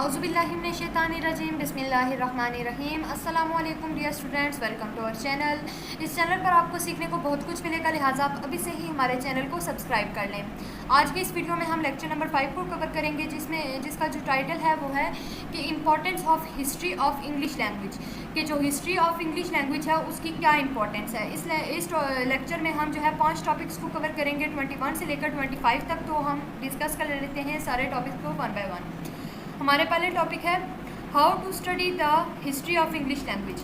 औज़ुबिल्लाहिमिनश्शैतानिर्रजीम बिस्मिल्लाहिर्रहमानिर्रहीम। अस्सलामु अलैकुम dear students, welcome to our channel. इस चैनल पर आपको सीखने को बहुत कुछ मिलेगा, लिहाजा आप अभी से ही हमारे चैनल को सब्सक्राइब कर लें। आज के इस वीडियो में हम लेक्चर नंबर 5 को कवर करेंगे, जिसका जो टाइटल है वो है कि importance of history of English language, कि जो हिस्ट्री ऑफ इंग्लिश लैंग्वेज है उसकी क्या इंपॉर्टेंस है। इस लेक्चर में हम जो है 5 टॉपिक्स को कवर करेंगे, 21 से लेकर 25 तक। तो हम डिस्कस कर लेते हैं सारे टॉपिक्स को वन बाय वन। हमारे पहले टॉपिक है how to study the history of English language.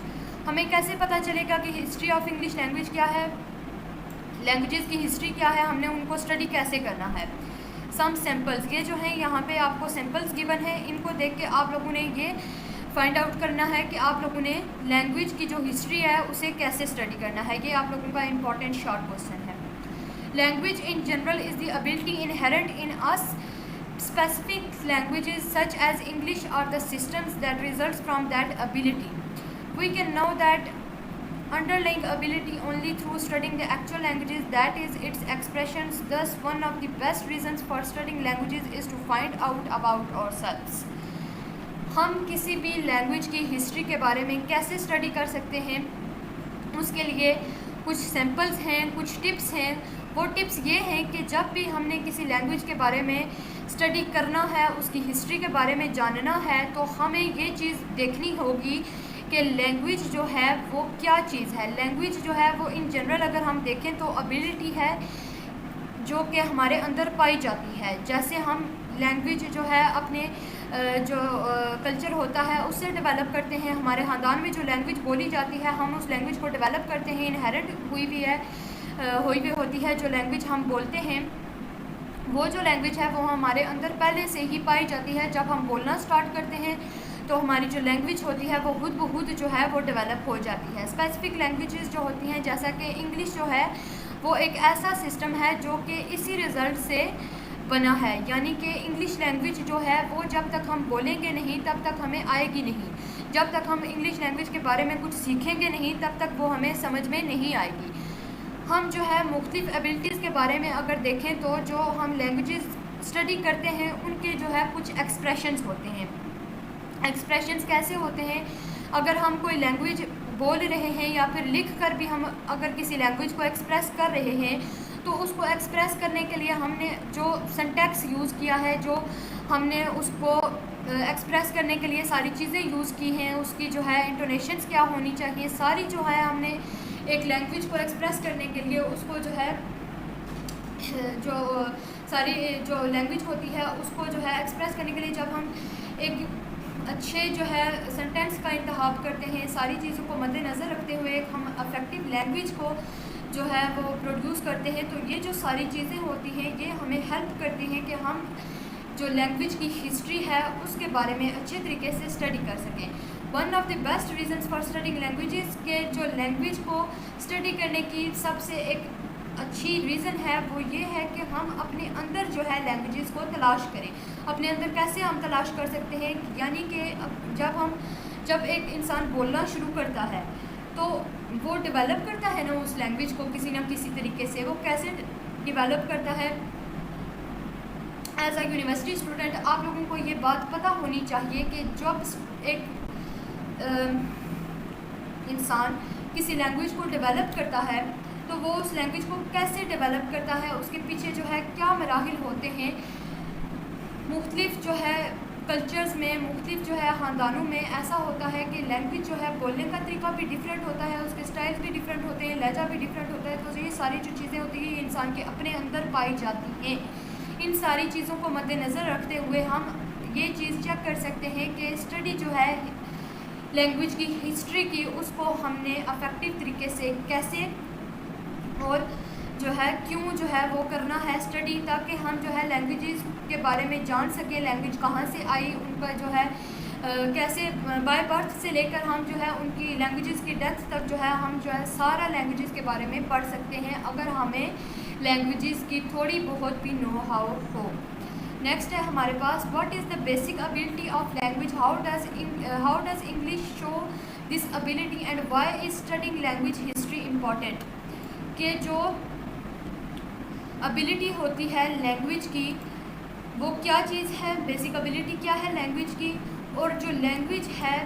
हमें कैसे पता चलेगा कि हिस्ट्री ऑफ इंग्लिश लैंग्वेज क्या है, लैंग्वेजेस की हिस्ट्री क्या है, हमने उनको स्टडी कैसे करना है। सम सैम्पल्स, ये जो हैं यहाँ पे आपको सैम्पल्स गिवन है, इनको देख के आप लोगों ने ये फाइंड आउट करना है कि आप लोगों ने लैंग्वेज की जो हिस्ट्री है उसे कैसे स्टडी करना है। ये आप लोगों का इंपॉर्टेंट शॉर्ट क्वेश्चन है। Language in general is the ability inherent in us. Specific languages such as English are the systems that results from that ability. We can know that underlying ability only through studying the actual languages, that is its expressions. Thus, one of the best reasons for studying languages is to find out about ourselves. हम किसी भी language की history के बारे में कैसे study कर सकते हैं, उसके लिए कुछ सैम्पल्स हैं, कुछ टिप्स हैं। वो टिप्स ये हैं कि जब भी हमने किसी लैंग्वेज के बारे में स्टडी करना है, उसकी हिस्ट्री के बारे में जानना है, तो हमें ये चीज़ देखनी होगी कि लैंग्वेज जो है वो क्या चीज़ है। लैंग्वेज जो है वो इन जनरल अगर हम देखें तो एबिलिटी है जो कि हमारे अंदर पाई जाती है। जैसे हम लैंग्वेज जो है अपने जो कल्चर होता है उससे डेवलप करते हैं। हमारे ख़ानदान में जो लैंग्वेज बोली जाती है हम उस लैंग्वेज को डेवलप करते हैं, इनहेरेंट हुई भी होती है। जो लैंग्वेज हम बोलते हैं वो जो लैंग्वेज है वो हमारे अंदर पहले से ही पाई जाती है। जब हम बोलना स्टार्ट करते हैं तो हमारी जो लैंग्वेज होती है वो खुद ब खुद जो है वो डेवलप हो जाती है। स्पेसिफिक लैंग्वेजेस जो होती हैं, जैसा कि इंग्लिश जो है वो एक ऐसा सिस्टम है जो कि इसी रिज़ल्ट से बना है, यानी कि इंग्लिश लैंग्वेज जो है वो जब तक हम बोलेंगे नहीं तब तक हमें आएगी नहीं। जब तक हम इंग्लिश लैंग्वेज के बारे में कुछ सीखेंगे नहीं तब तक वो हमें समझ में नहीं आएगी। हम जो है मुख्तलिफ एबिलिटीज़ के बारे में अगर देखें तो जो हम लैंग्वेजेस स्टडी करते हैं उनके जो है कुछ एक्सप्रेशंस होते हैं। एक्सप्रेशंस कैसे होते हैं, अगर हम कोई लैंग्वेज बोल रहे हैं या फिर लिख कर भी हम अगर किसी लैंग्वेज को एक्सप्रेस कर रहे हैं तो उसको एक्सप्रेस करने के लिए हमने जो सिंटैक्स यूज़ किया है, जो हमने उसको एक्सप्रेस करने के लिए सारी चीज़ें यूज़ की हैं, उसकी जो है इंटोनेशंस क्या होनी चाहिए, सारी जो है हमने एक लैंग्वेज को एक्सप्रेस करने के लिए उसको जो है जो सारी जो लैंग्वेज होती है उसको जो है एक्सप्रेस करने के लिए जब हम एक अच्छे जो है सेंटेंस का इंतखाब करते हैं, सारी चीज़ों को मद्देनज़र रखते हुए हम अफेक्टिव लैंग्वेज को जो है वो प्रोड्यूस करते हैं, तो ये जो सारी चीज़ें होती हैं ये हमें हेल्प करती हैं कि हम जो लैंग्वेज की हिस्ट्री है उसके बारे में अच्छे तरीके से स्टडी कर सकें। One of the best reasons for studying languages के जो लैंग्वेज को स्टडी करने की सबसे एक अच्छी रीज़न है वो ये है कि हम अपने अंदर जो है लैंग्वेजेस को तलाश करें। अपने अंदर कैसे हम तलाश कर सकते हैं, यानी कि जब एक इंसान बोलना शुरू करता है तो वो डेवलप करता है ना उस लैंग्वेज को किसी ना किसी तरीके से। वो कैसे डेवलप करता है, एज अ यूनिवर्सिटी स्टूडेंट आप लोगों को ये बात पता होनी चाहिए कि जब एक इंसान किसी लैंग्वेज को डेवलप करता है तो वो उस लैंग्वेज को कैसे डेवलप करता है, उसके पीछे जो है क्या मराहिल होते हैं। मुख्तलिफ जो है कल्चर्स में, मुख्तलिफ जो है ख़ानदानों में ऐसा होता है कि लैंग्वेज जो है बोलने का तरीका भी डिफरेंट होता है, उसके स्टाइल्स भी डिफरेंट होते हैं, लहजा भी डिफरेंट होता है। तो ये सारी जो चीज़ें होती हैं ये इंसान के अपने अंदर पाई जाती हैं। इन सारी चीज़ों को मद्देनज़र रखते हुए हम ये चीज़ चेक कर सकते हैं कि स्टडी जो है लैंग्वेज की हिस्ट्री की उसको हमने अफेक्टिव तरीके से कैसे और जो है क्यों जो है वो करना है स्टडी, ताकि हम जो है लैंग्वेजेस के बारे में जान सकें। लैंग्वेज कहाँ से आई, उनका जो है कैसे बाय बर्थ से लेकर हम जो है उनकी लैंग्वेजेस की डेप्थ तक जो है हम जो है सारा लैंग्वेजेस के बारे में पढ़ सकते हैं अगर हमें लैंग्वेजेस की थोड़ी बहुत भी नो हाउ हो। नेक्स्ट है हमारे पास what is the basic ability of language, how does English show this ability and why is studying language history important. कि जो एबिलिटी होती है लैंग्वेज की वो क्या चीज़ है, बेसिक एबिलिटी क्या है लैंग्वेज की, और जो लैंग्वेज है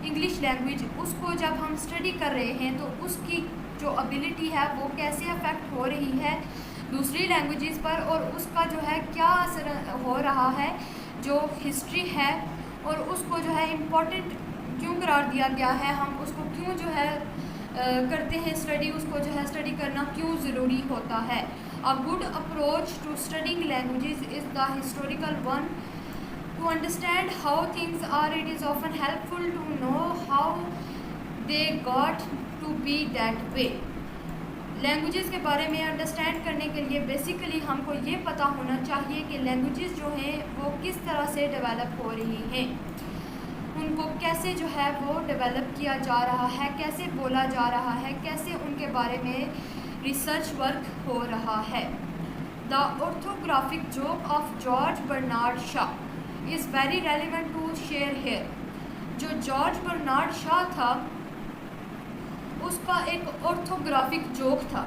इंग्लिश लैंग्वेज उसको जब हम स्टडी कर रहे हैं तो उसकी जो एबिलिटी है वो कैसे अफेक्ट हो रही है दूसरी लैंग्वेजेस पर, और उसका जो है क्या असर हो रहा है जो हिस्ट्री है, और उसको जो है इम्पोर्टेंट क्यों करार दिया गया है, हम उसको क्यों जो है करते हैं स्टडी, उसको जो है स्टडी करना क्यों ज़रूरी होता है। A good approach to studying languages is the historical one. To understand how things are it is often helpful to know how they got to be that way. Languages के बारे में अंडरस्टैंड करने के लिए बेसिकली हमको ये पता होना चाहिए कि लैंग्वेजेस जो हैं वो किस तरह से डेवलप हो रही हैं, उनको कैसे जो है वो डेवलप किया जा रहा है, कैसे बोला जा रहा है, कैसे उनके बारे में रिसर्च वर्क हो रहा है। The orthographic joke of George Bernard Shaw is very relevant to share here. जो जॉर्ज बर्नार्ड शॉ था उसका एक ऑर्थोग्राफिक जोक था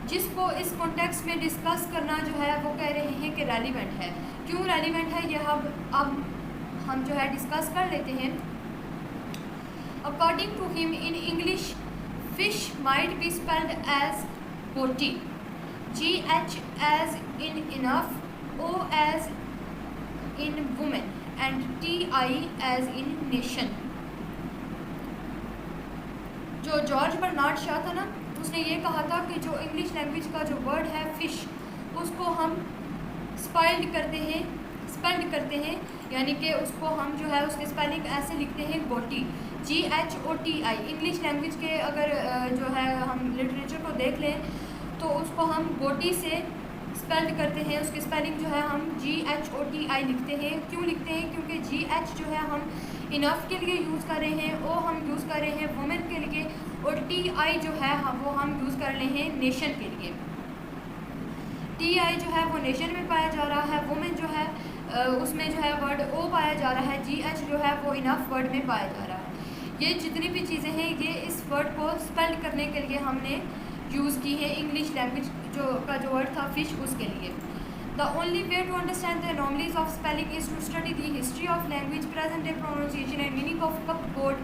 जिसको इस कॉन्टेक्स्ट में डिस्कस करना जो है वो कह रहे हैं कि रेलिवेंट है। क्यों रेलिवेंट है यह अब हम जो है डिस्कस कर लेते हैं। According to him in English fish might be spelled as ghoti, GH as in enough, O as in women and TI as in nation. जो जॉर्ज बर्नार्ड शॉ था ना उसने ये कहा था कि जो इंग्लिश लैंग्वेज का जो वर्ड है फिश उसको हम स्पेल्ड करते हैं यानी कि उसको हम जो है उसके स्पेलिंग ऐसे लिखते हैं गोटी, GHOTI। इंग्लिश लैंग्वेज के अगर जो है हम लिटरेचर को देख लें तो उसको हम गोटी से स्पेल्ड करते हैं, उसकी स्पेलिंग जो है हम GHOTI लिखते हैं। क्यों लिखते हैं? क्योंकि GH जो है हम इनफ के लिए यूज़ कर रहे हैं, O हम यूज़ कर रहे हैं वुमेन के लिए, और TI जो है वो हम यूज़ कर रहे हैं नेशन के लिए। TI जो है वो नेशन में पाया जा रहा है, वुमेन जो है उसमें जो है वर्ड O पाया जा रहा है, GH जो है वो इनफ वर्ड में पाया जा रहा है। ये जितनी भी चीज़ें हैं ये इस वर्ड को स्पेल्ड करने के लिए हमने यूज़ की है इंग्लिश लैंग्वेज जो वर्ड था फिश उसके लिए। The only way to understand the anomalies of spelling is to study the history of language, present day pronunciation and meaning of cupboard.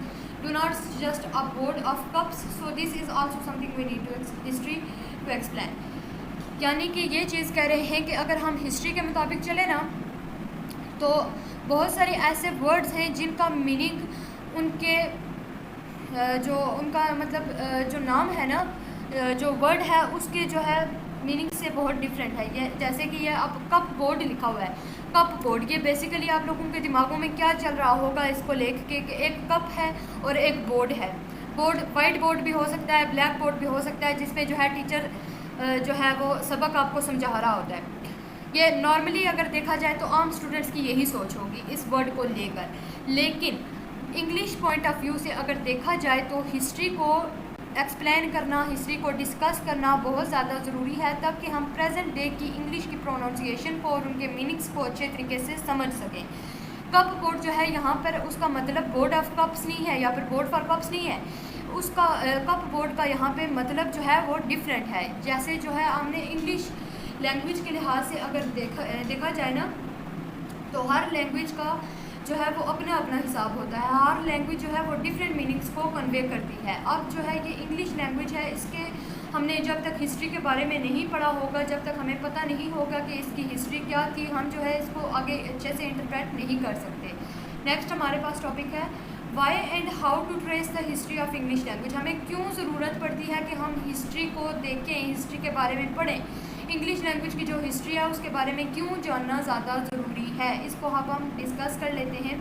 Do not just a board of cups, so this is also something we need to history to explain. यानी कि ये चीज़ कह रहे हैं कि अगर हम हिस्ट्री के मुताबिक चले ना तो बहुत सारे ऐसे वर्ड्स हैं जिनका मीनिंग उनके जो उनका मतलब जो नाम है ना जो वर्ड है उसके जो है मीनिंग से बहुत डिफरेंट है। ये जैसे कि ये अब कप बोर्ड लिखा हुआ है, कप बोर्ड, ये बेसिकली आप लोगों के दिमागों में क्या चल रहा होगा इसको लेख के कि एक कप है और एक बोर्ड है। बोर्ड वाइट बोर्ड भी हो सकता है, ब्लैक बोर्ड भी हो सकता है जिसमें जो है टीचर जो है वो सबक आपको समझा रहा होता है। ये नॉर्मली अगर देखा जाए तो आम स्टूडेंट्स की यही सोच होगी इस वर्ड को लेकर, लेकिन इंग्लिश पॉइंट ऑफ व्यू से अगर देखा जाए तो हिस्ट्री को एक्सप्लेन करना, हिस्ट्री को डिस्कस करना बहुत ज़्यादा ज़रूरी है ताकि हम प्रेजेंट डे की इंग्लिश की प्रोनाउंसिएशन को और उनके मीनिंग्स को अच्छे तरीके से समझ सकें। कप बोर्ड जो है यहाँ पर उसका मतलब बोर्ड ऑफ कप्स नहीं है या फिर बोर्ड फॉर कप्स नहीं है, उसका कप बोर्ड का यहाँ पे मतलब जो है वो डिफरेंट है। जैसे जो है हमने इंग्लिश लैंग्वेज के लिहाज से अगर देखा जाए ना तो हर लैंग्वेज का जो है वो अपना अपना हिसाब होता है, हर लैंग्वेज जो है वो डिफरेंट मीनिंग्स को कन्वे करती है। अब जो है ये इंग्लिश लैंग्वेज है, इसके हमने जब तक हिस्ट्री के बारे में नहीं पढ़ा होगा, जब तक हमें पता नहीं होगा कि इसकी हिस्ट्री क्या थी, हम जो है इसको आगे अच्छे से इंटरप्रेट नहीं कर सकते। नेक्स्ट हमारे पास टॉपिक है why and how to trace the history of English language. हमें क्यों ज़रूरत पड़ती है कि हम हिस्ट्री को देखें, हिस्ट्री के बारे में पढ़ें, इंग्लिश लैंग्वेज की जो हिस्ट्री है उसके बारे में क्यों जानना ज़्यादा ज़रूरी है, इसको अब हम डिस्कस कर लेते हैं।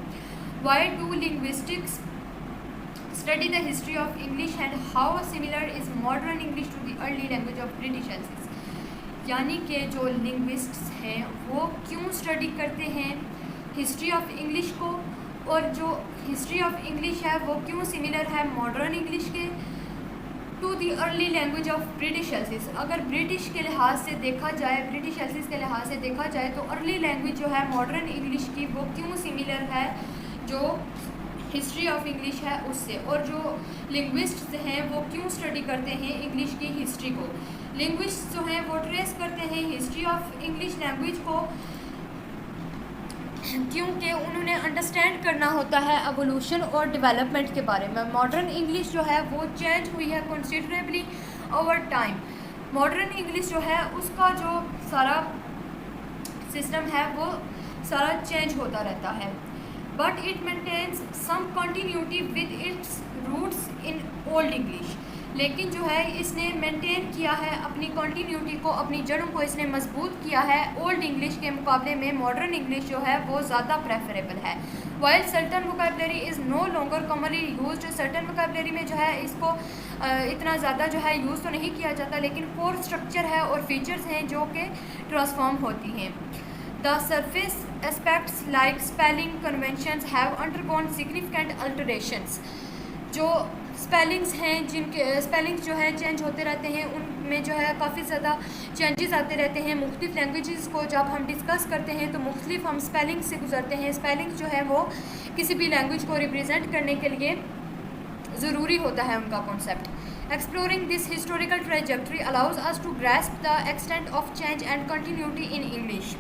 Why do linguistics study the history of English and how similar is modern English to the early language of British. यानी कि जो लिंग्विस्ट्स हैं वो क्यों स्टडी करते हैं हिस्ट्री ऑफ इंग्लिश को, और जो हिस्ट्री ऑफ इंग्लिश है वो क्यों सिमिलर है मॉडर्न इंग्लिश के to the early language of British isles. अगर ब्रिटिश के लिहाज से देखा जाए, ब्रिटिश एल्सिस के लिहाज से देखा जाए तो अर्ली लैंग्वेज जो है मॉडर्न इंग्लिश की वो क्यों सिमिलर है जो हिस्ट्री ऑफ इंग्लिश है उससे, और जो लिंग्विस्ट्स हैं वो क्यों स्टडी करते हैं इंग्लिश की हिस्ट्री को। लिंग्विस्ट्स जो हैं वो ट्रेस करते हैं हिस्ट्री ऑफ इंग्लिश लैंग्वेज को क्योंकि उन्होंने अंडरस्टैंड करना होता है एवोल्यूशन और डेवलपमेंट के बारे में। मॉडर्न इंग्लिश जो है वो चेंज हुई है considerably over time. Modern English जो है उसका जो सारा सिस्टम है वो सारा चेंज होता रहता है, but it maintains some continuity with its roots in old English. लेकिन जो है इसने मेंटेन किया है अपनी कंटिन्यूटी को, अपनी जड़ों को इसने मजबूत किया है। ओल्ड इंग्लिश के मुकाबले में मॉडर्न इंग्लिश जो है वो ज़्यादा प्रेफरेबल है। While certain vocabulary is no longer commonly used, certain vocabulary में जो है इसको इतना ज़्यादा जो है यूज़ तो नहीं किया जाता, लेकिन कोर स्ट्रक्चर है और फीचर्स हैं जो कि ट्रांसफॉर्म होती हैं। The surface aspects like spelling conventions have undergone significant alterations। जो स्पेलिंग्स हैं, जिनके स्पेलिंग्स जो है चेंज होते रहते हैं, उनमें जो है काफ़ी ज़्यादा चेंजेस आते रहते हैं। मुख्तलिफ लैंग्वेजेस को जब हम डिस्कस करते हैं तो मुख्तलिफ हम स्पेलिंग से गुजरते हैं। स्पेलिंग्स जो है वो किसी भी लैंग्वेज को रिप्रेजेंट करने के लिए ज़रूरी होता है उनका concept. Exploring this historical trajectory allows us to grasp the extent of change and continuity in English।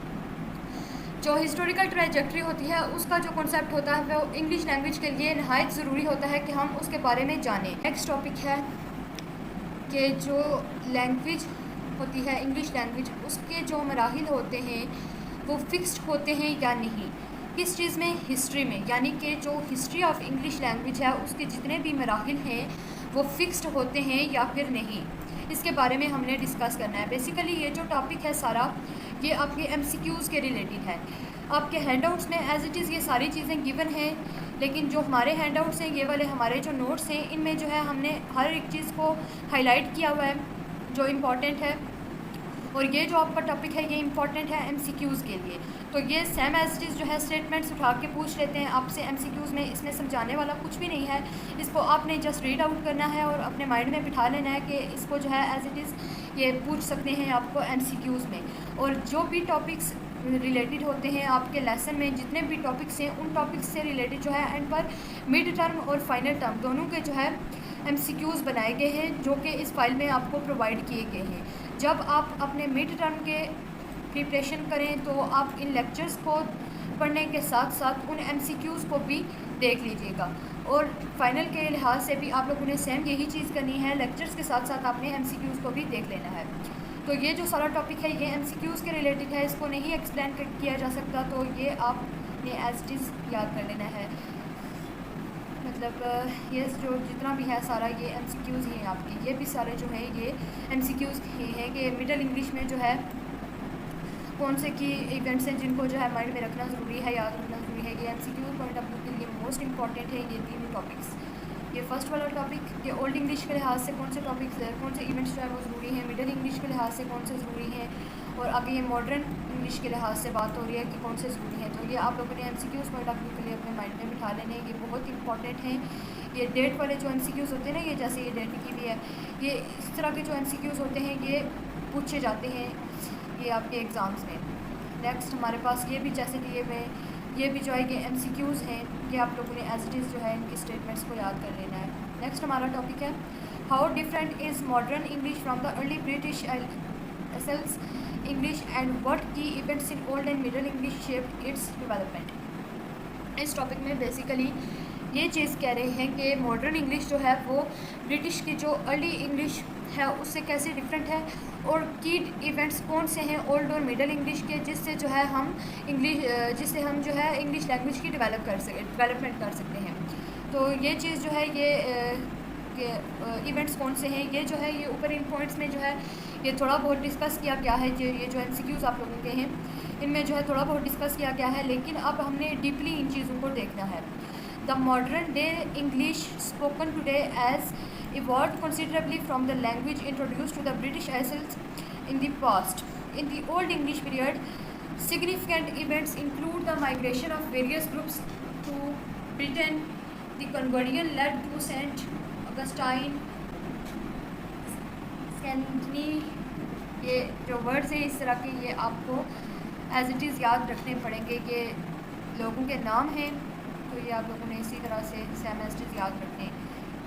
जो हिस्टोरिकल ट्रैजेक्टरी होती है उसका जो कॉन्सेप्ट होता है वो इंग्लिश लैंग्वेज के लिए नहायत ज़रूरी होता है कि हम उसके बारे में जानें। नेक्स्ट टॉपिक है कि जो लैंग्वेज होती है इंग्लिश लैंग्वेज, उसके जो मराहिल होते हैं वो फिक्स्ड होते हैं या नहीं। किस चीज़ में? हिस्ट्री में, यानी कि जो हिस्ट्री ऑफ इंग्लिश लैंग्वेज है उसके जितने भी मराहिल हैं वो फिक्स्ड होते हैं या फिर नहीं, इसके बारे में हमने डिस्कस करना है। बेसिकली ये जो टॉपिक है सारा ये आपके MCQs के रिलेटेड है। आपके हैंडआउट्स में एज इट इज़ ये सारी चीज़ें गिवन हैं, लेकिन जो हमारे हैंडआउट्स हैं, ये वाले हमारे जो नोट्स हैं, इनमें जो है हमने हर एक चीज़ को हाईलाइट किया हुआ है जो इम्पॉर्टेंट है। और ये जो आपका टॉपिक है ये इंपॉर्टेंट है MCQs के लिए। तो ये सेम एज इट इज़ जो है स्टेटमेंट्स उठा के पूछ लेते हैं आपसे MCQs में। इसमें समझाने वाला कुछ भी नहीं है, इसको आपने जस्ट रीड आउट करना है और अपने माइंड में बिठा लेना है कि इसको जो है एज इट इज़ ये पूछ सकते हैं आपको MCQs में। और जो भी टॉपिक्स रिलेटेड होते हैं आपके लेसन में, जितने भी टॉपिक्स हैं उन टॉपिक्स से रिलेटेड जो है एंड पर मिड टर्म और फाइनल टर्म दोनों के जो है MCQs बनाए गए हैं जो कि इस फाइल में आपको प्रोवाइड किए गए हैं। जब आप अपने मिड टर्म के प्रिपरेशन करें तो आप इन लेक्चर्स को पढ़ने के साथ साथ उन MCQs को भी देख लीजिएगा। और फाइनल के लिहाज से भी आप लोगों ने सेम यही चीज़ करनी है, लेक्चर्स के साथ साथ आपने MCQs को भी देख लेना है। तो ये जो सारा टॉपिक है ये MCQs के रिलेटेड है, इसको नहीं एक्सप्लेन किया जा सकता, तो ये आपने एज इट इज़ याद कर लेना है। मतलब ये जो जितना भी है सारा ये MCQs ही हैं आपके। ये भी सारे जो है ये MCQs ही हैं कि मिडल इंग्लिश में जो है कौन से की इवेंट्स हैं जिनको जो है माइंड में रखना ज़रूरी है, याद रखना ज़रूरी है। ये MCQ पॉइंट ऑफ व्यू के लिए मोस्ट इंपॉर्टेंट है ये तीनों टॉपिक्स। ये फर्स्ट वाला टॉपिक कि ओल्ड इंग्लिश के लिहाज से कौन से टॉपिक्स कौन से इवेंट्स जो है वो ज़रूरी हैं, मिडल इंग्लिश के लिहाज से कौन से ज़रूरी हैं, और आगे ये मॉडर्न इंग्लिश के लिहाज से बात हो रही है कि कौन से ज़रूरी है। तो ये आप लोगों ने MCQs पॉइंट ऑफ व्यू के लिए अपने माइंड में बिठा लेने, ये बहुत इंपॉर्टेंट हैं। ये डेट वाले जो MCQs होते हैं ना, ये जैसे ये डेट की भी है, ये इस तरह के जो MCQs होते हैं ये पूछे जाते हैं ये आपके एग्ज़ाम्स में। नेक्स्ट हमारे पास ये भी जैसे दिए हुए ये भी जो है ये MCQs हैं, ये आप लोगों ने एज इट इज़ जो है इनकी स्टेटमेंट्स को याद कर लेना है। नेक्स्ट हमारा टॉपिक है how different is modern English from the early British isles English and what key events in old and middle English shaped its development. इस टॉपिक में बेसिकली ये चीज़ कह रहे हैं कि मॉडर्न इंग्लिश जो है वो ब्रिटिश की जो अर्ली इंग्लिश है उससे कैसे डिफरेंट है, और की इवेंट्स कौन से हैं ओल्ड और मिडल इंग्लिश के जिससे जो है हम जिससे हम जो है इंग्लिश लैंग्वेज की डेवलपमेंट कर सकते हैं। तो ये चीज़ जो है ये इवेंट्स कौन से हैं, ये जो है ये ऊपर इन पॉइंट्स में जो है ये थोड़ा बहुत डिस्कस किया गया है। ये जो MCQs आप लोगों के हैं इनमें जो है थोड़ा बहुत डिस्कस किया गया है, लेकिन अब हमने डीपली इन चीज़ों को देखना है। The modern day English spoken today has evolved considerably from the language introduced to the British Isles in the past. In the Old English period, significant events include the migration of various groups to Britain, the conversion led to St. Augustine, Scandini। ये जो words हैं इस तरह के ये आपको as it is याद रखने पड़ेंगे कि लोगों के नाम हैं, तो ये आप लोगों ने इसी तरह से सेमेस्टर्स याद रखने।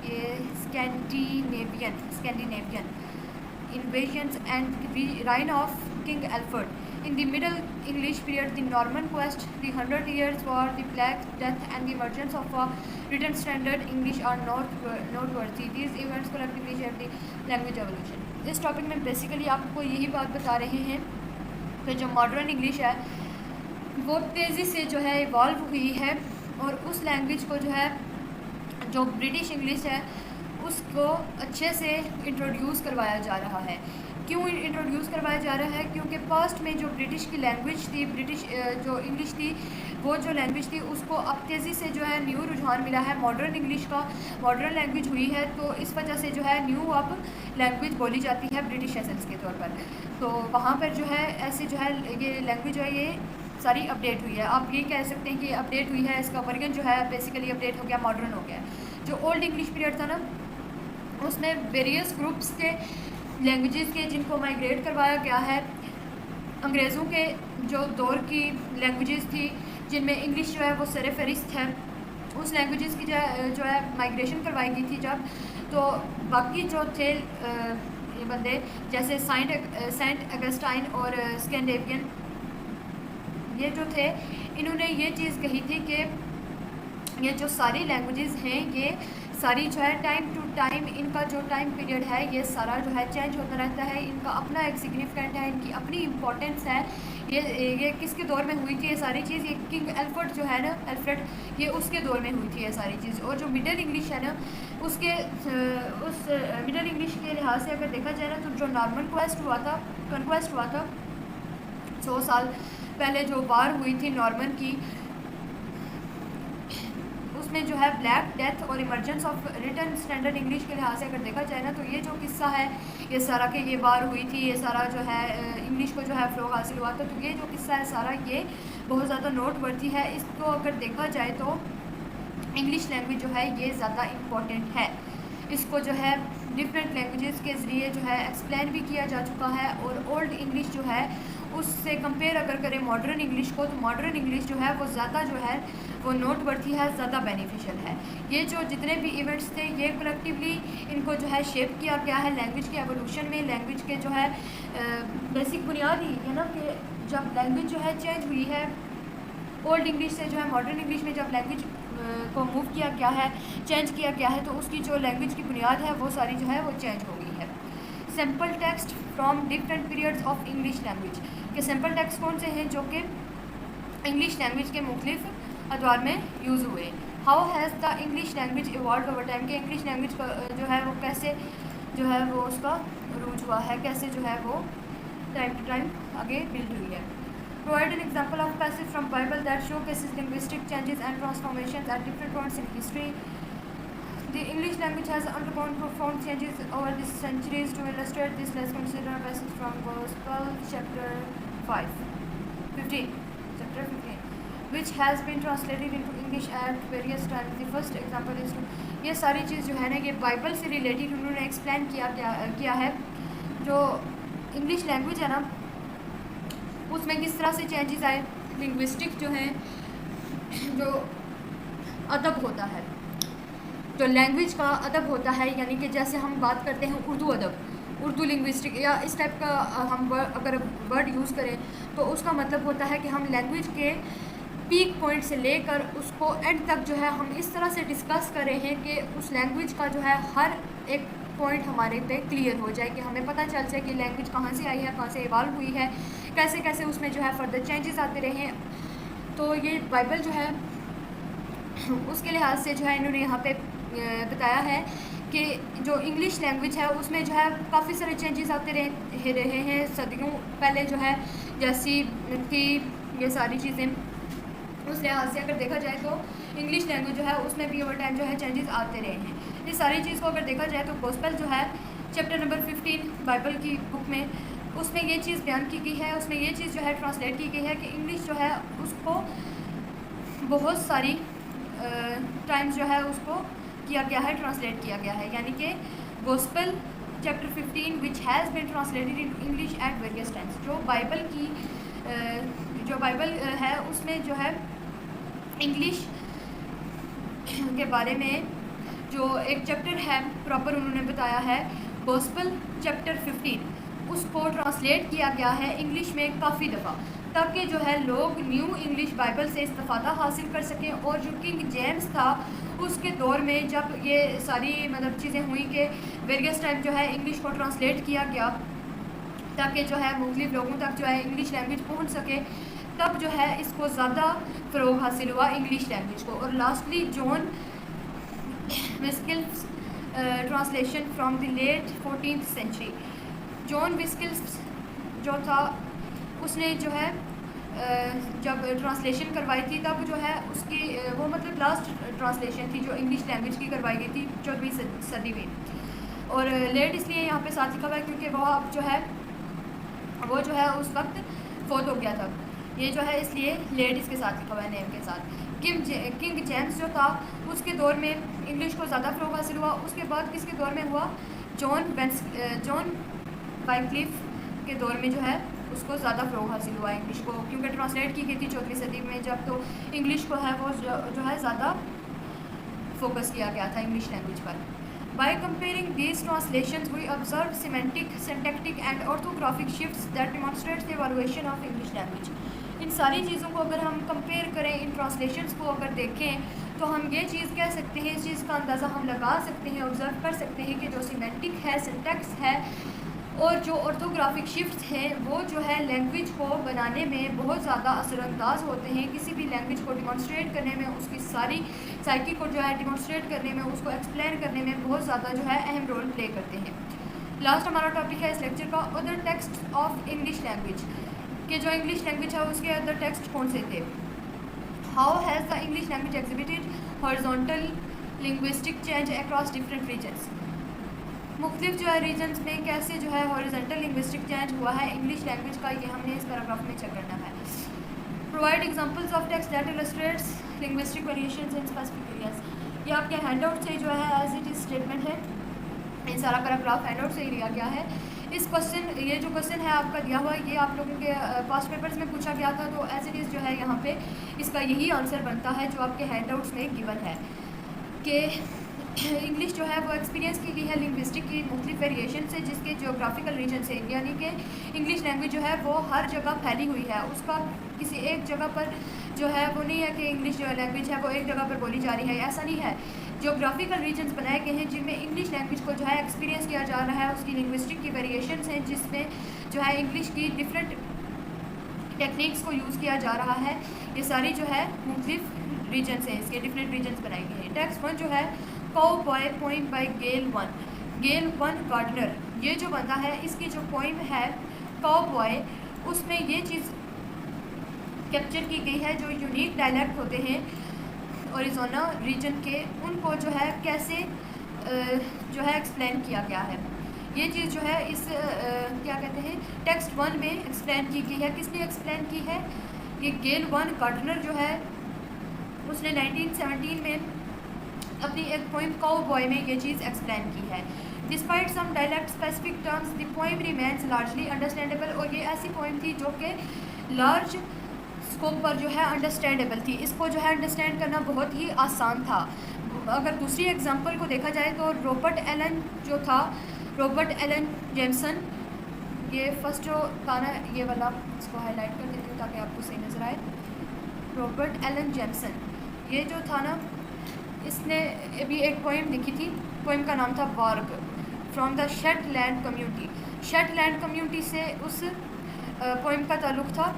ये Scandinavian invasions and reign of King Alfred in the Middle English period, the Norman Quest, the 100 Years War, the Black Death, and the emergence of written standard English are noteworthy. These events collectively shape the language evolution. इस topic में basically आपको यही बात बता रहे हैं कि जो मॉडर्न इंग्लिश है वो तेज़ी से जो है इवॉल्व हुई है, और उस लैंग्वेज को जो है जो ब्रिटिश इंग्लिश है उसको अच्छे से इंट्रोड्यूस करवाया जा रहा है। क्यों इंट्रोड्यूस करवाया जा रहा है? क्योंकि पास्ट में जो ब्रिटिश की लैंग्वेज थी, ब्रिटिश जो इंग्लिश थी, वो जो लैंग्वेज थी उसको अब तेज़ी से जो है न्यू रुझान मिला है, मॉडर्न इंग्लिश का मॉडर्न लैंग्वेज हुई है, तो इस वजह से जो है न्यू अब लैंग्वेज बोली जाती है ब्रिटिश एसेंस के तौर पर। तो वहाँ पर जो है ऐसे जो है ये लैंग्वेज जो है ये सारी अपडेट हुई है। आप ये कह सकते हैं कि अपडेट हुई है, इसका वर्जन जो है बेसिकली अपडेट हो गया, मॉडर्न हो गया। जो ओल्ड इंग्लिश पीरियड था ना, उसमें वेरियस ग्रुप्स के लैंग्वेजेस के जिनको माइग्रेट करवाया गया है, अंग्रेज़ों के जो दौर की लैंग्वेजेस थी जिनमें इंग्लिश जो है वो सर फहरिस्त है, उस लैंग्वेजेस की जो है माइग्रेशन करवाई गई थी जब, तो बाकी जो थे ये बंदे जैसे सेंट अगस्टाइन और स्कैंडेवियन, ये जो थे इन्होंने ये चीज़ कही थी कि ये जो सारी लैंग्वेजेस हैं ये सारी जो है टाइम टू टाइम इनका जो टाइम पीरियड है ये सारा जो है चेंज होता रहता है, इनका अपना एक सिग्निफिकेंट है, इनकी अपनी इम्पोर्टेंस है। ये किसके दौर में हुई थी ये सारी चीज़? ये किंग एल्फ्रेड जो है ना, एल्फ्रेड, ये उसके दौर में हुई थी ये सारी चीज़। और जो मिडल इंग्लिश है ना, उसके उस मिडल इंग्लिश के लिहाज से अगर देखा जाए ना, तो जो नॉर्मन कन्क्वेस्ट हुआ था 100 साल पहले जो वार हुई थी नॉर्मन की, उसमें जो है ब्लैक डेथ और emergence of written standard English के लिहाज से अगर देखा जाए ना, तो ये जो किस्सा है ये सारा के ये वार हुई थी, ये सारा जो है इंग्लिश को जो है फ़रोग़ हासिल हुआ था, तो ये जो किस्सा है सारा ये बहुत ज़्यादा नोटवर्दी है। इसको अगर देखा जाए तो इंग्लिश लैंग्वेज जो है ये ज़्यादा इम्पॉर्टेंट है। इसको जो है डिफरेंट लैंग्वेजेस के ज़रिए जो है एक्सप्लेन भी किया जा चुका है, और ओल्ड इंग्लिश जो है उससे कंपेयर अगर करें मॉडर्न इंग्लिश को, तो मॉडर्न इंग्लिश जो है वो ज़्यादा जो है वो नोटवर्थी है, ज़्यादा बेनिफिशियल है। ये जो जितने भी इवेंट्स थे ये कलेक्टिवली इनको जो है शेप किया गया है लैंग्वेज के एवोल्यूशन में। लैंग्वेज के जो है बेसिक बुनियाद ही है ना कि जब लैंग्वेज जो है चेंज हुई है ओल्ड इंग्लिश से जो है मॉडर्न इंग्लिश में, जब लैंग्वेज को मूव किया गया है, चेंज किया गया है, तो उसकी जो लैंग्वेज की बुनियाद है वो सारी जो है वो चेंज हो गई है। Sample text from different periods of English language के सैम्पल टेक्स्ट कौन से हैं जो कि इंग्लिश लैंग्वेज के मुख्तलिफ अदवार में यूज़ हुए। How has the English language evolve over time, के इंग्लिश लैंग्वेज का जो है वो कैसे जो है वो उसका रूज हुआ है, कैसे जो है वो टाइम टू टाइम आगे बिल्ड हुई है। Provide an example of passage from Bible that show cases linguistic changes and transformation at different points in history. The English language has undergone profound changes over the centuries. To illustrate this, let's consider a passage from Gospel chapter 15, which has been translated into English at various times. The first example is to ये सारी चीज़ जो है ना ये Bible से related उन्होंने explain किया है। जो इंग्लिश लैंग्वेज है ना उसमें किस तरह से चेंजेस आए, लिंग्विस्टिक जो है जो अदब होता है, जो लैंग्वेज का अदब होता है, यानी कि जैसे हम बात करते हैं उर्दू अदब, उर्दू लिंग्विस्टिक या इस टाइप का हम अगर वर्ड यूज़ करें तो उसका मतलब होता है कि हम लैंग्वेज के पीक पॉइंट से लेकर उसको एंड तक जो है हम इस तरह से डिस्कस कर रहे हैं कि उस लैंग्वेज का जो है हर एक पॉइंट हमारे पे क्लियर हो जाए, कि हमें पता चल जाए कि लैंग्वेज कहाँ से आई है, कहाँ से इवॉल्व हुई है, कैसे कैसे उसमें जो है फर्दर चेंजेस आते रहे हैं। तो ये बाइबल जो है उसके लिहाज से जो है इन्होंने यहाँ पे बताया है कि जो इंग्लिश लैंग्वेज है उसमें जो है काफ़ी सारे चेंजेस आते रहे हैं सदियों पहले जो है जैसी थी ये सारी चीज़ें। उस लिहाज से अगर देखा जाए तो इंग्लिश लैंग्वेज जो है उसमें भी ओवर टाइम जो है चेंजेस आते रहे हैं। इस सारी चीज़ को अगर देखा जाए तो गॉस्पेल जो है चैप्टर नंबर 15 बाइबल की बुक में, उसमें ये चीज़ बयान की गई है, उसमें ये चीज़ जो है ट्रांसलेट की गई है कि इंग्लिश जो है उसको बहुत सारी टाइम्स जो है उसको किया गया है, ट्रांसलेट किया गया है, यानी कि gospel chapter 15 which has been translated in English at various times. जो बाइबल है उसमें जो है इंग्लिश के बारे में जो एक चैप्टर है प्रॉपर उन्होंने बताया है गॉस्पेल चैप्टर 15, उसको ट्रांसलेट किया गया है इंग्लिश में काफ़ी दफ़ा। ताकि जो है लोग न्यू इंग्लिश बाइबल से इस्तिफ़ादा हासिल कर सकें। और जो किंग जेम्स था उसके दौर में जब ये सारी मतलब चीज़ें हुई कि वेरियस टाइम जो है इंग्लिश को ट्रांसलेट किया गया ताकि जो है मुख्तलिफ लोगों तक जो है इंग्लिश लैंग्वेज पहुंच सके, तब जो है इसको ज़्यादा फ़रोग हासिल हुआ इंग्लिश लैंग्वेज को। और lastly John Wycliffe's translation from the late 14th century. John Wycliffe's जो था उसने जो है जब ट्रांसलेशन करवाई थी तब जो है उसकी वो मतलब लास्ट ट्रांसलेशन थी जो इंग्लिश लैंग्वेज की करवाई गई थी 14वीं सदी में। और लेट इसलिए यहाँ पे साथ लिखा हुआ है क्योंकि वो जो है उस वक्त फोत हो गया था। ये जो है इसलिए लेट इसके साथ लिखा हुआ है नेम के साथ। किंग जेम्स जो था उसके दौर में इंग्लिश को ज़्यादा फ़रोग हासिल हुआ। उसके बाद किसके दौर में हुआ? जॉन वाइक्लिफ के दौर में जो है उसको ज़्यादा फ़रोग हासिल हुआ इंग्लिश को, क्योंकि ट्रांसलेट की गई थी 14वीं सदी में जब, तो इंग्लिश को है वो जो है ज़्यादा फोकस किया गया था इंग्लिश लैंग्वेज पर। By comparing these translations, we observe semantic, syntactic and orthographic shifts that demonstrate the evaluation of English language. इन सारी चीज़ों को अगर हम कंपेयर करें, इन ट्रांसलेशंस को अगर देखें, तो हम ये चीज़ कह सकते हैं, इस चीज़ का अंदाज़ा हम लगा सकते हैं, ऑब्ज़र्व कर सकते हैं कि जो सीमेंटिक है, सिंटैक्स है और जो ऑर्थोग्राफिक शिफ्ट्स हैं वो जो है लैंग्वेज को बनाने में बहुत ज़्यादा असरअंदाज होते हैं। किसी भी लैंग्वेज को डिमॉन्स्ट्रेट करने में, उसकी सारी साइकी को जो है डिमॉन्स्ट्रेट करने में, उसको एक्सप्लेन करने में बहुत ज़्यादा जो है अहम रोल प्ले करते हैं। लास्ट हमारा टॉपिक है इस लेक्चर का other text of English language, कि जो इंग्लिश लैंग्वेज है उसके अदर टेक्स्ट कौन से थे। How has the English language exhibited horizontal linguistic change across different regions. मुख्तलिफ जो है रीजन्स में कैसे जो है हॉरिजॉन्टल लिंग्विस्टिक चेंज हुआ है इंग्लिश लैंग्वेज का, ये हमने इस पैराग्राफ में चेक करना है। Provide examples of text that illustrates linguistic variations in specific areas. ये आपके हैंडआउट से जो है एज इट इज स्टेटमेंट है, ये सारा पैराग्राफ हैंडआउट से ही लिया गया है। इस क्वेश्चन, ये जो क्वेश्चन है आपका दिया हुआ है, ये आप लोगों के पास्ट पेपर्स में पूछा गया था, तो एज इट इज़ जो है यहाँ पे इसका यही आंसर बनता है जो आपके हैंडआउट्स में गिवन है कि इंग्लिश जो है वो एक्सपीरियंस की गई है लिंग्विस्टिक की मुख्तलिफ वेरिएशन से, जिसके जियोग्राफिकल रीजन से, यानी कि इंग्लिश लैंग्वेज जो है वो हर जगह फैली हुई है। उसका किसी एक जगह पर जो है वो नहीं है कि इंग्लिश जो लैंग्वेज है वो एक जगह पर बोली जा रही है, ऐसा नहीं है। जियोग्राफिकल रीजन्स बनाए गए हैं जिनमें इंग्लिश लैंग्वेज को जो है एक्सपीरियंस किया जा रहा है, उसकी लिंग्विस्टिक की वेरिएशंस हैं जिसमें जो है इंग्लिश की डिफरेंट टेक्निक्स को यूज़ किया जा रहा है। ये सारी जो है मुख्तलिफ रीजन्स हैं, इसके डिफरेंट रीजन्स बनाए गए हैं। टेक्स्ट वन जो है काउबॉय पोइम बाय गेल वन गार्डनर, ये जो बंदा है इसकी जो पोइम है काउबॉय, उसमें ये चीज़ कैप्चर की गई है जो यूनिक डायलेक्ट होते हैं ओरिज़ोना रीजन के, उनको जो है कैसे जो है एक्सप्लेन किया गया है। ये चीज़ जो है इस क्या कहते हैं टेक्स्ट वन में एक्सप्लेन की गई है। किसने एक्सप्लेन की है? ये गेल वन गार्डनर जो है उसने 1917 में अपनी एक पोइम काउबॉय में ये चीज़ एक्सप्लेन की है। Despite some dialect specific terms the poem remains largely understandable, और ये ऐसी पोइम थी जो कि लार्ज स्कोप पर जो है अंडरस्टैंडेबल थी, इसको जो है अंडरस्टैंड करना बहुत ही आसान था। अगर दूसरी एग्जांपल को देखा जाए तो रॉबर्ट एलन जो था, रॉबर्ट एलन जेमसन, ये फर्स्ट जो था ना ये वाला, इसको हाईलाइट कर देती हूँ ताकि आपको सही नज़र आए। रॉबर्ट एलन जेमसन ये जो था ना, इसने अभी एक पोइम लिखी थी, पोइम का नाम था Warg from the Shetland community. Shetland community से उस पोइम का ताल्लुक़ था,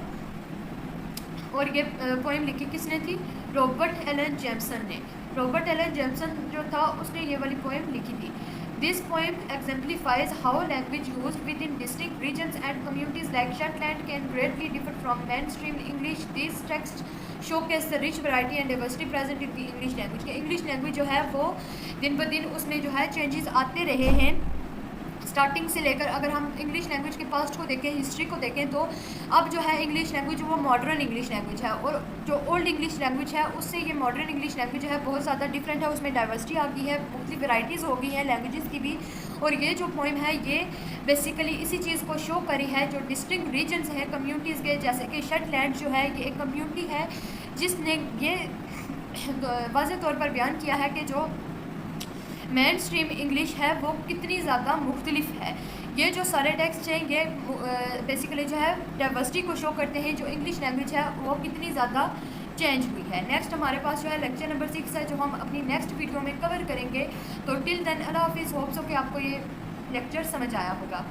और ये पोइम लिखी किसने थी? रॉबर्ट एलन जेमसन ने। रॉबर्ट एलन जेमसन जो था उसने ये वाली पोइम लिखी थी। This poem exemplifies how language used within distinct regions and communities like Shetland can greatly differ from mainstream English. These texts showcase the rich variety and diversity present in the English language. कि English language जो है वो दिन ब दिन उसमें जो है चेंजेस आते रहे हैं स्टार्टिंग से लेकर। अगर हम इंग्लिश लैंग्वेज के पास्ट को देखें, हिस्ट्री को देखें, तो अब जो है इंग्लिश लैंग्वेज वो मॉडर्न इंग्लिश लैंग्वेज है, और जो ओल्ड इंग्लिश लैंग्वेज है उससे ये मॉडर्न इंग्लिश लैंग्वेज जो है बहुत ज़्यादा डिफरेंट है। उसमें डाइवर्सिटी आ गई है, मुख्तलिफ वैराइटीज़ हो गई हैं लैंग्वेजेस की भी। और ये जो पोइम है ये बेसिकली इसी चीज़ को शो करी है, जो डिस्टिंक्ट रीजन्स हैं कम्युनिटीज़ के, जैसे कि शेटलैंड जो है ये एक कम्युनिटी है जिसने ये वाज़ेह तौर पर बयान किया है कि जो मेन स्ट्रीम इंग्लिश है वो कितनी ज़्यादा मुख्तलिफ है। ये जो सारे टेक्स्ट हैं ये बेसिकली जो है डाइवर्सिटी को शो करते हैं, जो इंग्लिश लैंग्वेज है वो कितनी ज़्यादा चेंज हुई है। नेक्स्ट हमारे पास जो है लेक्चर नंबर 6 है, जो हम अपनी नेक्स्ट वीडियो में कवर करेंगे। तो टिल देन अल्लाह हाफिज़। होप्स हो कि आपको ये लेक्चर समझ आया होगा।